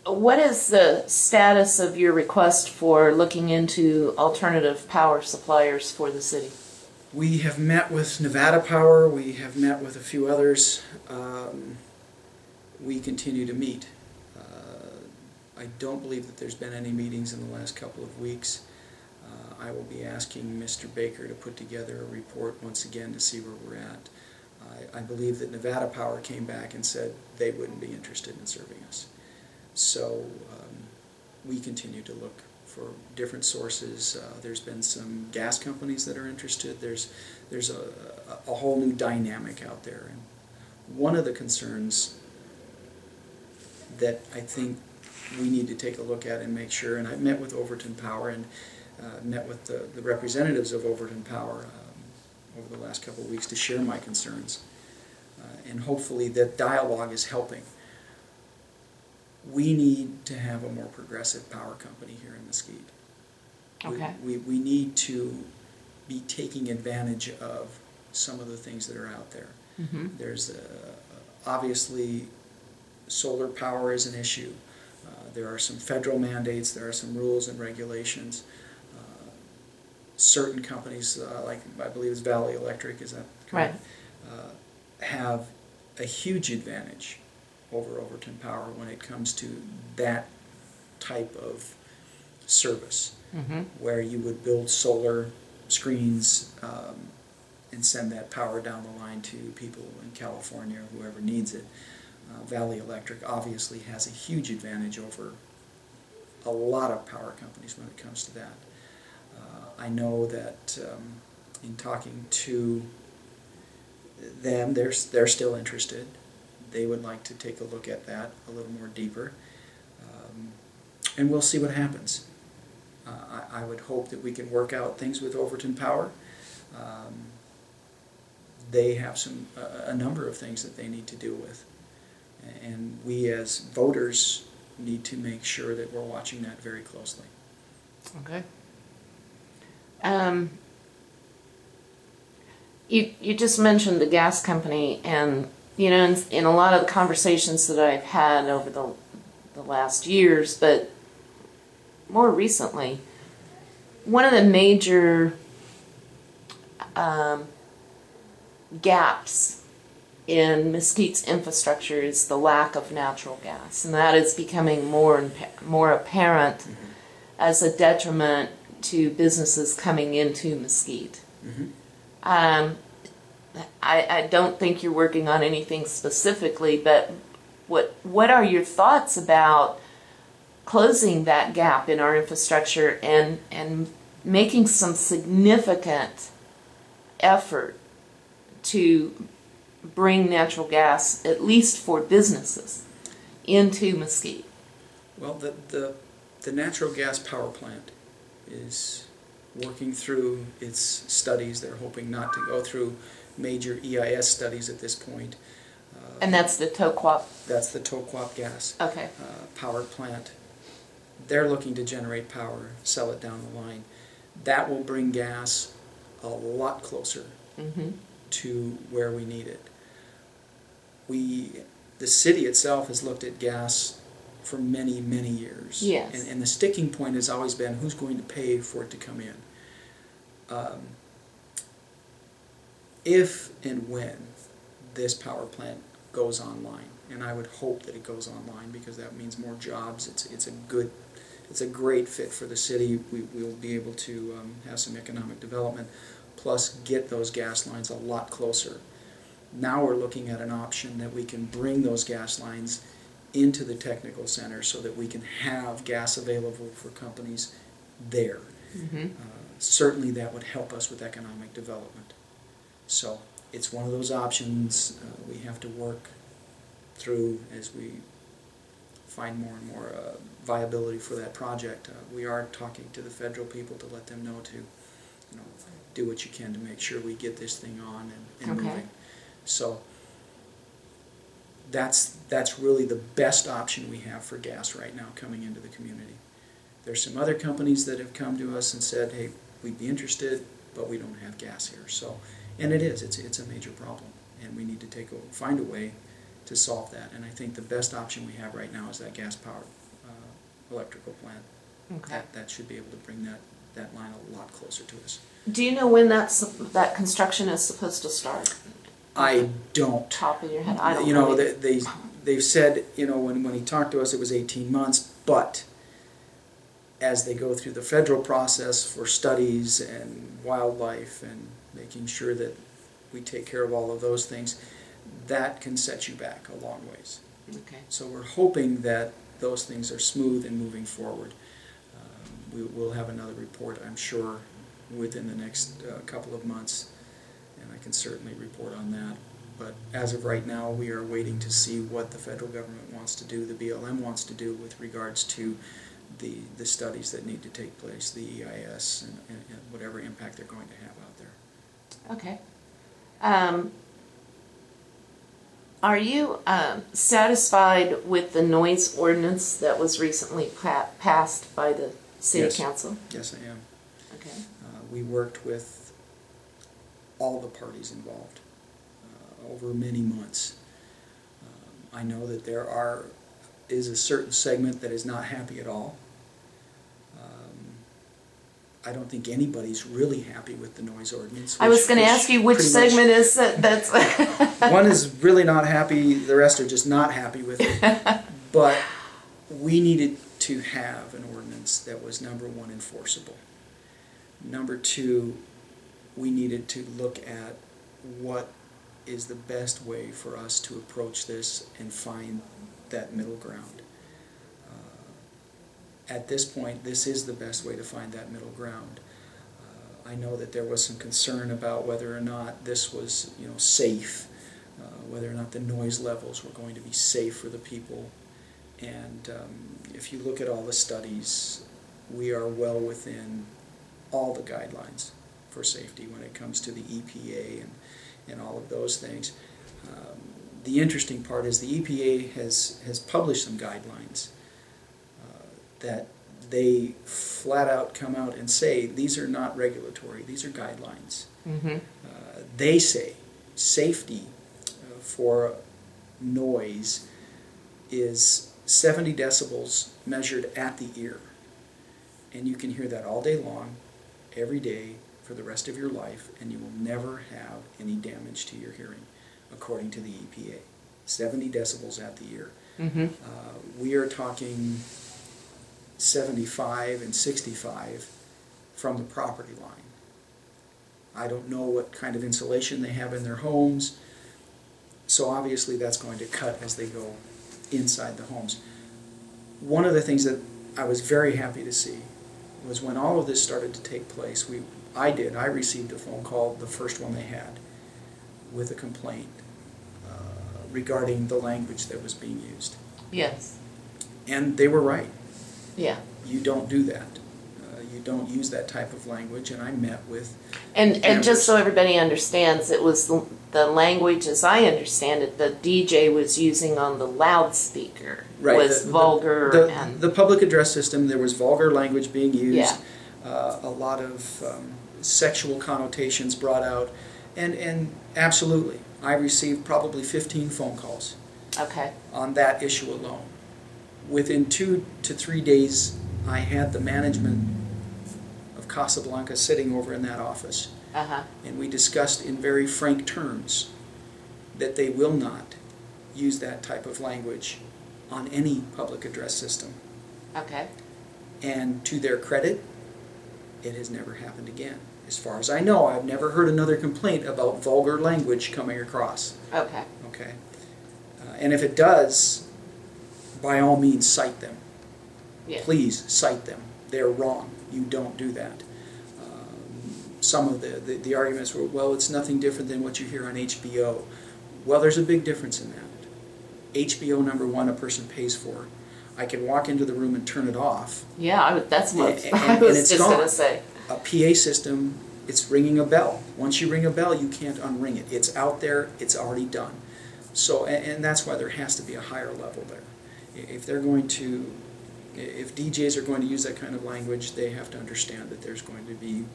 What is the status of your request for looking into alternative power suppliers for the city? We have met with Nevada Power, we have met with a few others. We continue to meet. I don't believe that there's been any meetings in the last couple of weeks. I will be asking Mr. Baker to put together a report once again to see where we're at. I believe that Nevada Power came back and said they wouldn't be interested in serving us. So we continue to look for different sources. There's been some gas companies that are interested. There's a whole new dynamic out there. And one of the concerns that I think we need to take a look at and make sure, and I've met with Overton Power and met with the representatives of Overton Power over the last couple of weeks to share my concerns. And hopefully that dialogue is helping. We need to have a more progressive power company here in Mesquite. Okay. We need to be taking advantage of some of the things that are out there. Mm-hmm. There's obviously solar power is an issue. There are some federal mandates, there are some rules and regulations. Certain companies, like I believe it's Valley Electric, is that correct? Right. Have a huge advantage over Overton Power when it comes to that type of service, mm-hmm. where you would build solar screens and send that power down the line to people in California or whoever needs it. Valley Electric obviously has a huge advantage over a lot of power companies when it comes to that. I know that in talking to them, they're still interested. They would like to take a look at that a little more deeper, and we'll see what happens. I would hope that we can work out things with Overton Power. They have a number of things that they need to deal with, and we as voters need to make sure that we're watching that very closely. Okay. You just mentioned the gas company, and you know, in a lot of the conversations that I've had over the last years, but more recently, one of the major gaps in Mesquite's infrastructure is the lack of natural gas, and that is becoming more and more apparent mm-hmm. as a detriment to businesses coming into Mesquite. Mm-hmm. I don't think you're working on anything specifically, but what are your thoughts about closing that gap in our infrastructure and making some significant effort to bring natural gas, at least for businesses, into Mesquite? Well, the natural gas power plant is working through its studies. They're hoping not to go through major EIS studies at this point. And that's the Toquap? That's the Toquap gas okay. Power plant. They're looking to generate power, sell it down the line. That will bring gas a lot closer mm-hmm. to where we need it. The city itself has looked at gas for many, many years. Yes. And the sticking point has always been who's going to pay for it to come in. If and when this power plant goes online, and I would hope that it goes online because that means more jobs. It's a great fit for the city. We'll be able to have some economic development, plus get those gas lines a lot closer. Now we're looking at an option that we can bring those gas lines into the technical center so that we can have gas available for companies there. Mm-hmm. Certainly that would help us with economic development. So it's one of those options we have to work through as we find more and more viability for that project. We are talking to the federal people to let them know to, do what you can to make sure we get this thing on and okay. moving. So that's really the best option we have for gas right now coming into the community. There's some other companies that have come to us and said, hey, we'd be interested, but we don't have gas here. So, and it's a major problem. and we need to find a way to solve that. And I think the best option we have right now is that gas-powered electrical plant. Okay. That should be able to bring that line a lot closer to us. Do you know when that construction is supposed to start? I don't. Top of your head, I don't. You know, really. they've said, you know, when he talked to us, it was 18 months, but as they go through the federal process for studies and wildlife and making sure that we take care of all of those things, that can set you back a long ways. Okay. So we're hoping that those things are smooth and moving forward. We'll have another report, I'm sure, within the next couple of months, and I can certainly report on that. But as of right now, we are waiting to see what the federal government wants to do, the BLM wants to do with regards to the studies that need to take place, the EIS, and whatever impact they're going to have out there. Okay. Are you satisfied with the noise ordinance that was recently passed by the City Yes. Council? Yes, I am. Okay. We worked with all the parties involved over many months. I know that there is a certain segment that is not happy at all. I don't think anybody's really happy with the noise ordinance. I was going to ask you which segment is that's... One is really not happy, the rest are just not happy with it. But we needed to have an ordinance that was, number one, enforceable. Number two, we needed to look at what is the best way for us to approach this and find that middle ground. At this point, this is the best way to find that middle ground. I know that there was some concern about whether or not this was, you know, safe, whether or not the noise levels were going to be safe for the people. And if you look at all the studies, we are well within all the guidelines for safety when it comes to the EPA and all of those things. The interesting part is the EPA has published some guidelines that they flat out come out and say these are not regulatory, these are guidelines. Mm-hmm. They say safety for noise is 70 decibels measured at the ear. And you can hear that all day long, every day, for the rest of your life, and you will never have any damage to your hearing, according to the EPA. 70 decibels at the ear. Mm-hmm. We are talking 75 and 65 from the property line. I don't know what kind of insulation they have in their homes, so obviously that's going to cut as they go inside the homes. One of the things that I was very happy to see was when all of this started to take place, I received a phone call, the first one they had, with a complaint regarding the language that was being used. Yes. And they were right. Yeah. You don't do that. You don't use that type of language, and I met with... And just so everybody understands, it was the language, as I understand it, the DJ was using on the loudspeaker, right, was vulgar. And the public address system, there was vulgar language being used, yeah. A lot of sexual connotations brought out, and absolutely, I received probably 15 phone calls okay. on that issue alone. Within 2 to 3 days, I had the management of Casablanca sitting over in that office. Uh-huh. And we discussed in very frank terms that they will not use that type of language on any public address system. Okay. And to their credit, it has never happened again. As far as I know, I've never heard another complaint about vulgar language coming across. Okay. Okay. And if it does, by all means, cite them. Yeah. Please cite them. They're wrong. You don't do that. Some of the arguments were, well, it's nothing different than what you hear on HBO. Well, there's a big difference in that. HBO, number one, a person pays for. I can walk into the room and turn it off. Yeah, that's what I was just going to say. A PA system, it's ringing a bell. Once you ring a bell, you can't unring it. It's out there. It's already done. So, and that's why there has to be a higher level there. If they're going to, if DJs are going to use that kind of language, they have to understand that there's going to be